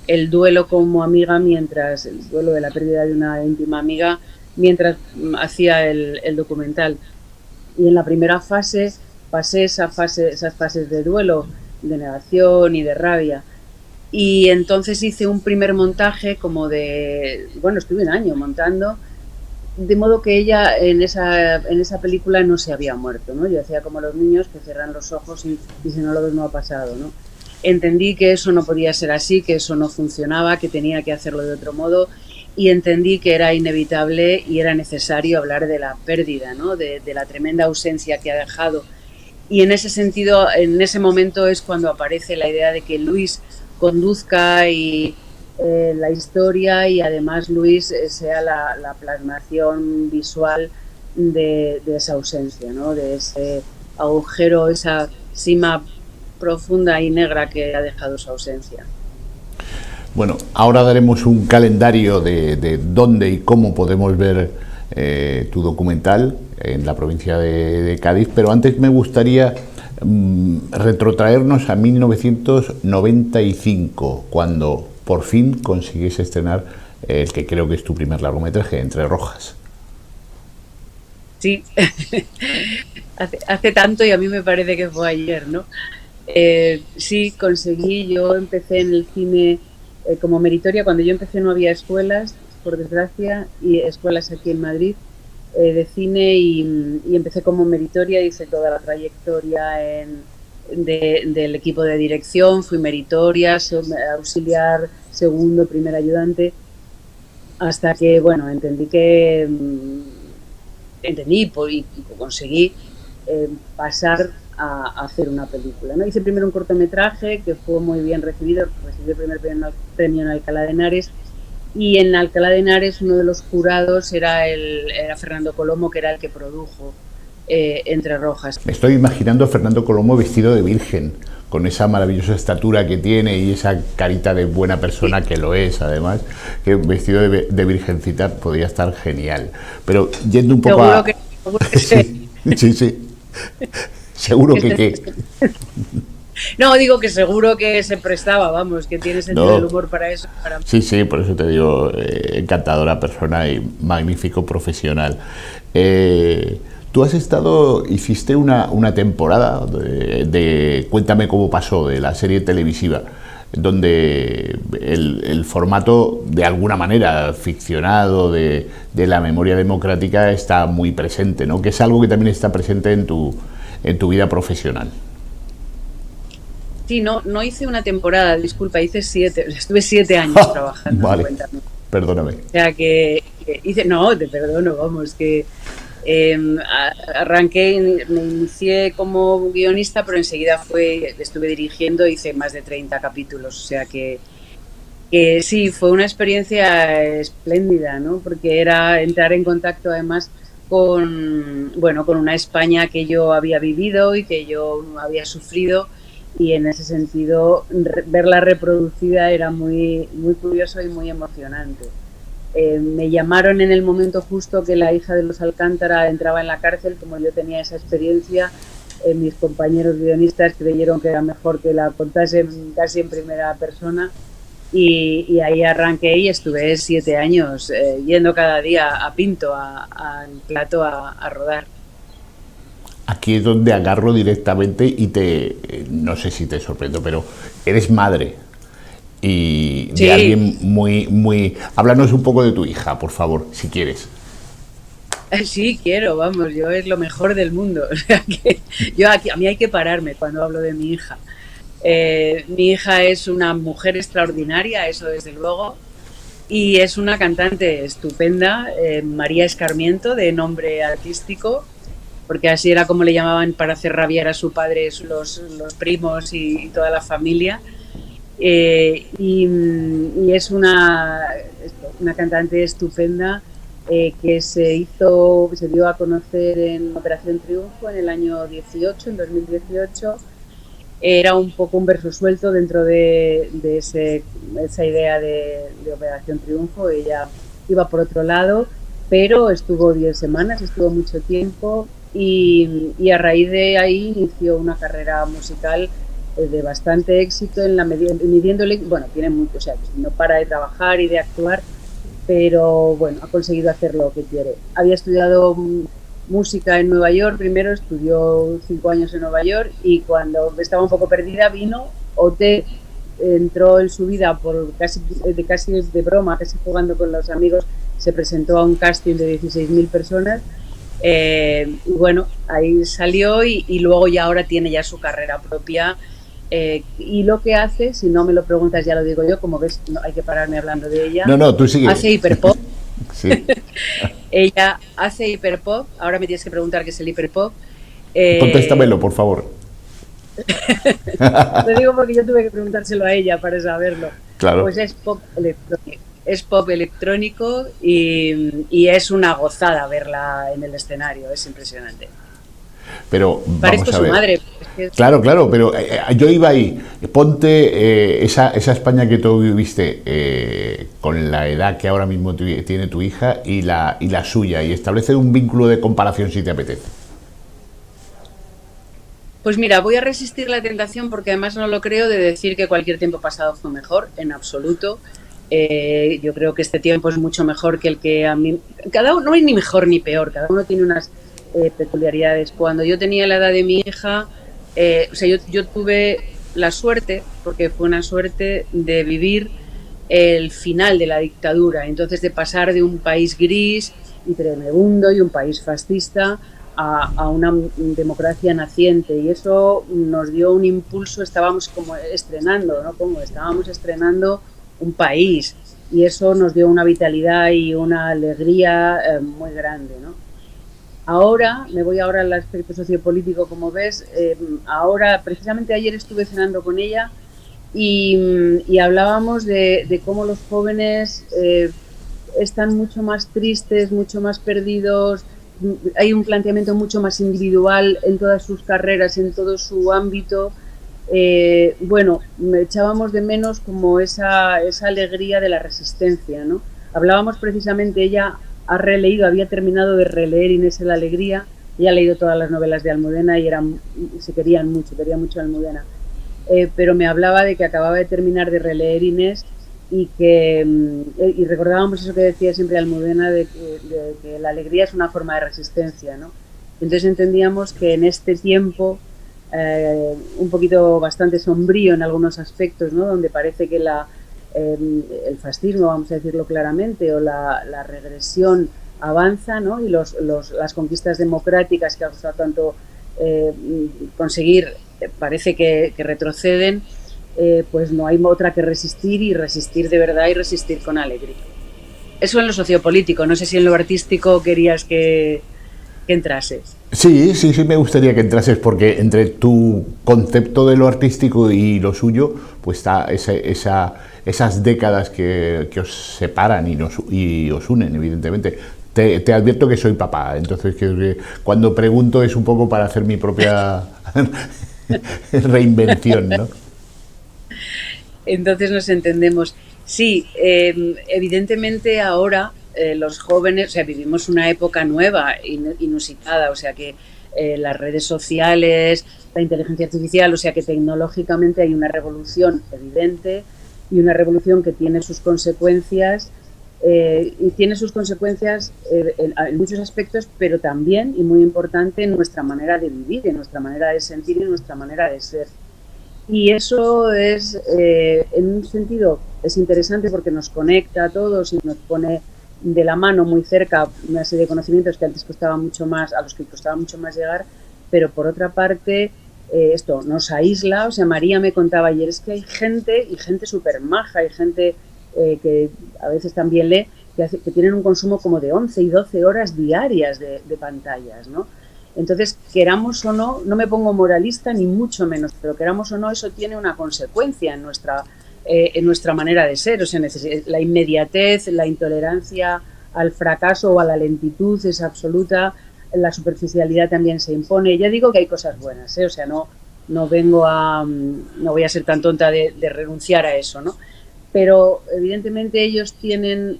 el duelo como amiga el duelo de la pérdida de una íntima amiga mientras hacía el documental. Y en la primera fase pasé esas fases de duelo, de negación y de rabia. Y entonces hice un primer montaje estuve un año montando, de modo que ella en esa película no se había muerto, ¿no? Yo hacía como los niños que cierran los ojos y si no lo ves no ha pasado, ¿no? Entendí que eso no podía ser así, que eso no funcionaba, que tenía que hacerlo de otro modo y entendí que era inevitable y era necesario hablar de la pérdida, ¿no? De la tremenda ausencia que ha dejado. Y en ese sentido, en ese momento es cuando aparece la idea de que Luis conduzca la historia y además Luis sea la plasmación visual de esa ausencia, ¿no? De ese agujero, esa cima profunda y negra que ha dejado su ausencia. Bueno, ahora daremos un calendario de dónde y cómo podemos ver tu documental en la provincia de Cádiz, pero antes me gustaría retrotraernos a 1995, cuando por fin consigues estrenar el que creo que es tu primer largometraje, Entre Rojas. Sí, hace tanto y a mí me parece que fue ayer, ¿no? Sí, conseguí, yo empecé en el cine como meritoria. Cuando yo empecé no había escuelas, por desgracia, y escuelas aquí en Madrid de cine, y empecé como meritoria, hice toda la trayectoria del equipo de dirección, fui meritoria, auxiliar, segundo, primer ayudante, hasta que, bueno, entendí y conseguí pasar a hacer una película, ¿no? Hice primero un cortometraje que fue muy bien recibido, recibí el primer premio en Alcalá de Henares, y en Alcalá de Henares uno de los jurados era Fernando Colomo, que era el que produjo Entre Rojas. Me estoy imaginando a Fernando Colomo vestido de virgen, con esa maravillosa estatura que tiene y esa carita de buena persona, que lo es además, que vestido de virgencita podría estar genial. Pero yendo un poco seguro que sí, sí. Seguro que No, digo que seguro que se prestaba, vamos, que tiene sentido del humor para eso. Sí, por eso te digo, encantadora persona y magnífico profesional. Tú hiciste una temporada de Cuéntame cómo pasó, de la serie televisiva, donde el formato, de alguna manera ficcionado, de la memoria democrática está muy presente, ¿no? Que es algo que también está presente en tu vida profesional. Sí, no hice una temporada, disculpa, estuve 7 años trabajando. Vale, perdóname. O sea que hice, no, te perdono, vamos, que arranqué, me inicié como guionista, pero enseguida estuve dirigiendo, hice más de 30 capítulos, o sea que sí, fue una experiencia espléndida, ¿no? Porque era entrar en contacto además con una España que yo había vivido y que yo había sufrido, y en ese sentido verla reproducida era muy, muy curioso y muy emocionante. Me llamaron en el momento justo que la hija de los Alcántara entraba en la cárcel. Como yo tenía esa experiencia, mis compañeros guionistas creyeron que era mejor que la contase casi en primera persona, y ahí arranqué y estuve 7 años yendo cada día a Pinto, al plató, a rodar. Aquí es donde agarro directamente y no sé si te sorprendo, pero eres madre y de alguien muy... Háblanos un poco de tu hija, por favor, si quieres. Sí, quiero, vamos, yo es lo mejor del mundo. O sea que a mí hay que pararme cuando hablo de mi hija. Mi hija es una mujer extraordinaria, eso desde luego, y es una cantante estupenda, María Escarmiento, de nombre artístico, porque así era como le llamaban para hacer rabiar a su padre los primos y toda la familia. Y es una cantante estupenda que se dio a conocer en Operación Triunfo en el año 2018. Era un poco un verso suelto dentro de esa idea de Operación Triunfo. Ella iba por otro lado, pero estuvo 10 semanas, estuvo mucho tiempo, y a raíz de ahí inició una carrera musical de bastante éxito, midiéndole, bueno, tiene mucho, o sea, no para de trabajar y de actuar, pero bueno, ha conseguido hacer lo que quiere. Había estudiado música en Nueva York, primero estudió 5 años en Nueva York, y cuando estaba un poco perdida vino, entró en su vida casi de broma, casi jugando con los amigos, se presentó a un casting de 16.000 personas, y bueno, ahí salió, y luego ya ahora tiene ya su carrera propia, y lo que hace, si no me lo preguntas ya lo digo yo, como ves, no hay que pararme hablando de ella. No, tú sigue. Hace hiperpop. Sí. Ella hace hiperpop, ahora me tienes que preguntar qué es el hiperpop. Contéstamelo, por favor. Lo digo porque yo tuve que preguntárselo a ella para saberlo. Claro. Pues es pop electrónico. Es pop electrónico y es una gozada verla en el escenario, es impresionante. Pero parezco vamos a ver. Su madre. Claro, pero yo iba ahí. Ponte esa España que tú viviste con la edad que ahora mismo tiene tu hija y la suya, y establece un vínculo de comparación si te apetece. Pues mira, voy a resistir la tentación porque además no lo creo de decir que cualquier tiempo pasado fue mejor, en absoluto. Yo creo que este tiempo es mucho mejor que el que a mí... Cada uno no hay ni mejor ni peor, cada uno tiene unas peculiaridades. Cuando yo tenía la edad de mi hija, o sea, yo tuve la suerte, porque fue una suerte, de vivir el final de la dictadura, entonces de pasar de un país gris y tremebundo y un país fascista a una democracia naciente, y eso nos dio un impulso. Estábamos como estrenando, ¿no? Como estábamos estrenando un país, y eso nos dio una vitalidad y una alegría muy grande, ¿no? Ahora, me voy ahora al aspecto sociopolítico, como ves. Ahora, precisamente ayer estuve cenando con ella y hablábamos de cómo los jóvenes están mucho más tristes, mucho más perdidos. Hay un planteamiento mucho más individual en todas sus carreras, en todo su ámbito. Bueno, echábamos de menos como esa alegría de la resistencia, ¿no? Hablábamos precisamente, ella había terminado de releer Inés en la Alegría, ella ha leído todas las novelas de Almudena y se quería mucho a Almudena, pero me hablaba de que acababa de terminar de releer Inés y recordábamos eso que decía siempre Almudena, de que la alegría es una forma de resistencia, ¿no? Entonces entendíamos que en este tiempo un poquito bastante sombrío en algunos aspectos, ¿no? Donde parece que el fascismo, vamos a decirlo claramente, o la regresión avanza, ¿no? Y las conquistas democráticas que ha costado tanto conseguir parece que retroceden. Pues no hay otra que resistir, y resistir de verdad, y resistir con alegría. Eso en lo sociopolítico. No sé si en lo artístico querías que entrases. Sí, me gustaría que entrases, porque entre tu concepto de lo artístico y lo suyo, pues está esas décadas que os separan y os unen, evidentemente. Te advierto que soy papá, entonces que cuando pregunto es un poco para hacer mi propia reinvención, ¿no? Entonces nos entendemos. Sí, evidentemente ahora los jóvenes, o sea, vivimos una época nueva, inusitada, o sea que las redes sociales, la inteligencia artificial, o sea que tecnológicamente hay una revolución evidente, y una revolución que tiene sus consecuencias, y tiene sus consecuencias en muchos aspectos, pero también, y muy importante, en nuestra manera de vivir, en nuestra manera de sentir y en nuestra manera de ser. Y eso es, en un sentido, es interesante porque nos conecta a todos y nos pone de la mano muy cerca una serie de conocimientos que antes costaba mucho más, a los que costaba mucho más llegar, pero por otra parte esto nos aísla. O sea, María me contaba ayer, es que hay gente, y gente súper maja, hay gente que a veces también lee, que tienen un consumo como de 11 y 12 horas diarias de pantallas, ¿no? Entonces, queramos o no, no me pongo moralista ni mucho menos, pero queramos o no, eso tiene una consecuencia en nuestra manera de ser. O sea, la inmediatez, la intolerancia al fracaso o a la lentitud es absoluta, la superficialidad también se impone. Ya digo que hay cosas buenas, o sea, no voy a ser tan tonta de renunciar a eso, ¿no? Pero evidentemente ellos tienen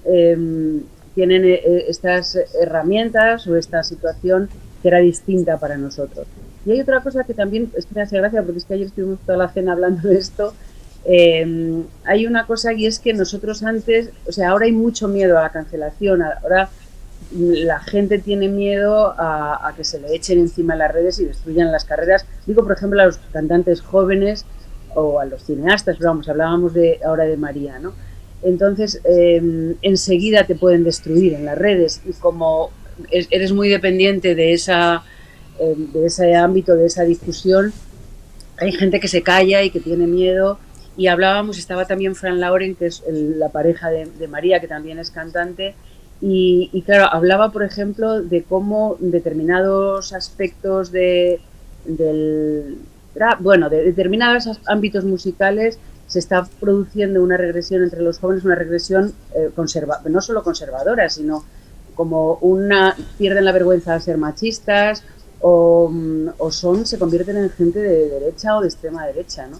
estas herramientas o esta situación que era distinta para nosotros. Y hay otra cosa que también me hace gracia, porque es que ayer estuvimos toda la cena hablando de esto. Hay una cosa, y es que nosotros antes, o sea, ahora hay mucho miedo a la cancelación, ahora la gente tiene miedo a que se le echen encima las redes y destruyan las carreras. Digo, por ejemplo, a los cantantes jóvenes o a los cineastas, pero vamos, hablábamos ahora de María, ¿no? Entonces, enseguida te pueden destruir en las redes, y como eres muy dependiente de ese ámbito, de esa difusión, hay gente que se calla y que tiene miedo. Y estaba también Fran Lauren, que es la pareja de María, que también es cantante, y claro, hablaba, por ejemplo, de cómo determinados aspectos de determinados ámbitos musicales se está produciendo una regresión entre los jóvenes, una regresión no solo conservadora, sino como pierden la vergüenza de ser machistas, o se convierten en gente de derecha o de extrema derecha, ¿no?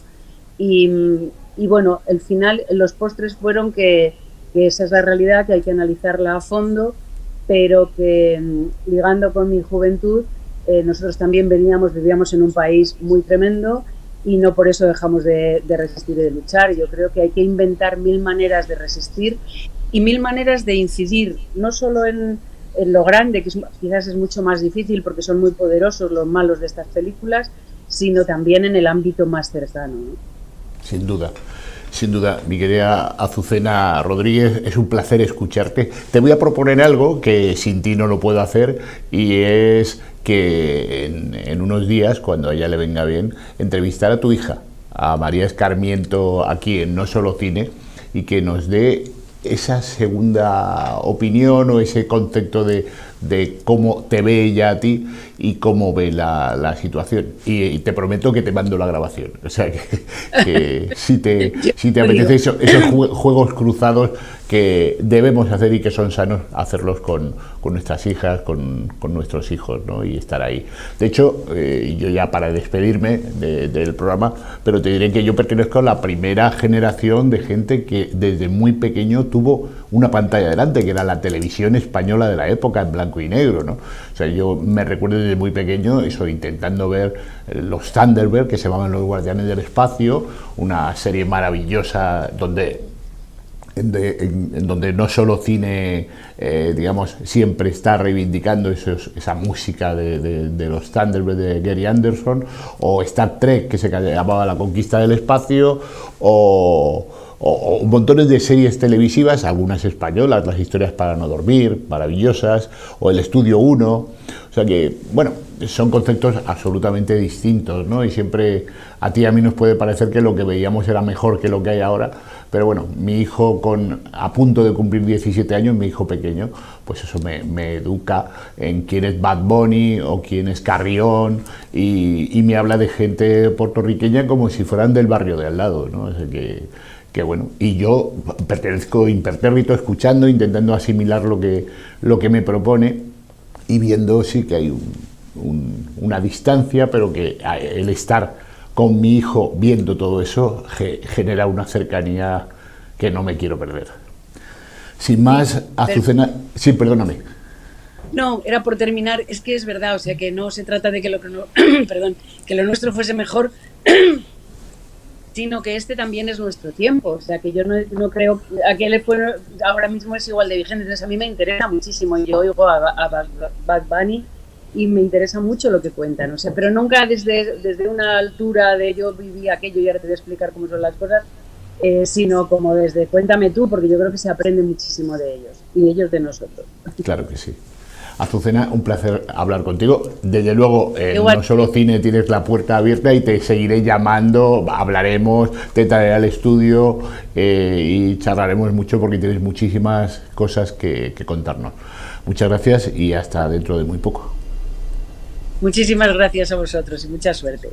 Y bueno, al final los postres fueron que esa es la realidad, que hay que analizarla a fondo, pero que ligando con mi juventud, nosotros también vivíamos en un país muy tremendo y no por eso dejamos de resistir y de luchar. Yo creo que hay que inventar 1000 maneras de resistir y 1000 maneras de incidir, no solo en lo grande, que quizás es mucho más difícil porque son muy poderosos los malos de estas películas, sino también en el ámbito más cercano, ¿no? Sin duda. Sin duda, mi querida Azucena Rodríguez, es un placer escucharte. Te voy a proponer algo que sin ti no lo puedo hacer, y es que en unos días, cuando a ella le venga bien, entrevistar a tu hija, a María Escarmiento, aquí en No Solo Cine, y que nos dé esa segunda opinión o ese concepto de cómo te ve ella a ti y cómo ve la situación. Y te prometo que te mando la grabación. O sea, que si te apetece esos juegos cruzados que debemos hacer y que son sanos, hacerlos con nuestras hijas, con nuestros hijos, ¿no? Y estar ahí. De hecho, yo ya para despedirme del programa, pero te diré que yo pertenezco a la primera generación de gente que desde muy pequeño tuvo una pantalla delante, que era la televisión española de la época, en blanco y negro, ¿no? O sea, yo me recuerdo desde muy pequeño eso, intentando ver los Thunderbirds, que se llamaban Los Guardianes del Espacio, una serie maravillosa en donde No Solo Cine, digamos, siempre está reivindicando esa música de los Thunderbirds de Gary Anderson, o Star Trek, que se llamaba La Conquista del Espacio, o montones de series televisivas, algunas españolas, Las Historias para no dormir, maravillosas, o El Estudio 1, o sea que, bueno, son conceptos absolutamente distintos, ¿no? Y siempre a ti y a mí nos puede parecer que lo que veíamos era mejor que lo que hay ahora, pero bueno, mi hijo a punto de cumplir 17 años, mi hijo pequeño, pues eso me educa en quién es Bad Bunny o quién es Carrión, y me habla de gente puertorriqueña como si fueran del barrio de al lado, ¿no? O sea que bueno, y yo pertenezco impertérrito, escuchando, intentando asimilar lo que me propone, y viendo sí que hay una distancia, pero que el estar con mi hijo viendo todo eso genera una cercanía que no me quiero perder. Sin más, Azucena... Sí, perdóname. No, era por terminar, es que es verdad, o sea, que no se trata de que que lo nuestro fuese mejor, sino que este también es nuestro tiempo, o sea, que yo no creo, aquel ahora mismo es igual de vigente, entonces a mí me interesa muchísimo, yo oigo a Bad Bunny y me interesa mucho lo que cuentan, o sea, pero nunca desde una altura de yo viví aquello y ahora te voy a explicar cómo son las cosas, sino como desde cuéntame tú, porque yo creo que se aprende muchísimo de ellos y ellos de nosotros. Claro que sí. Azucena, un placer hablar contigo. desde luego, No Solo Cine tienes la puerta abierta y te seguiré llamando, hablaremos, te traeré al estudio y charlaremos mucho porque tienes muchísimas cosas que contarnos. Muchas gracias y hasta dentro de muy poco. Muchísimas gracias a vosotros y mucha suerte.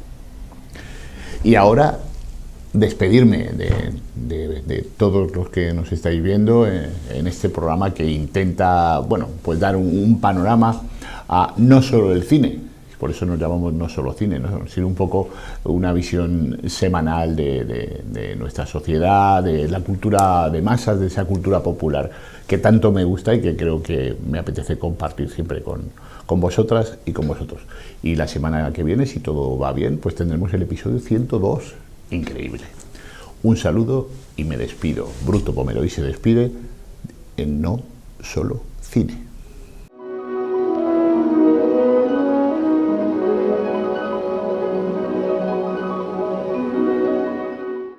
Y ahora despedirme de todos los que nos estáis viendo en este programa que intenta, bueno, pues dar un panorama a no solo el cine, por eso nos llamamos No Solo Cine, ¿no? Sino un poco una visión semanal de nuestra sociedad, de la cultura de masas, de esa cultura popular que tanto me gusta y que creo que me apetece compartir siempre con vosotras y con vosotros. Y la semana que viene, si todo va bien, pues tendremos el episodio 102. Increíble. Un saludo y me despido. Bruto Pomeroi se despide en No Solo Cine.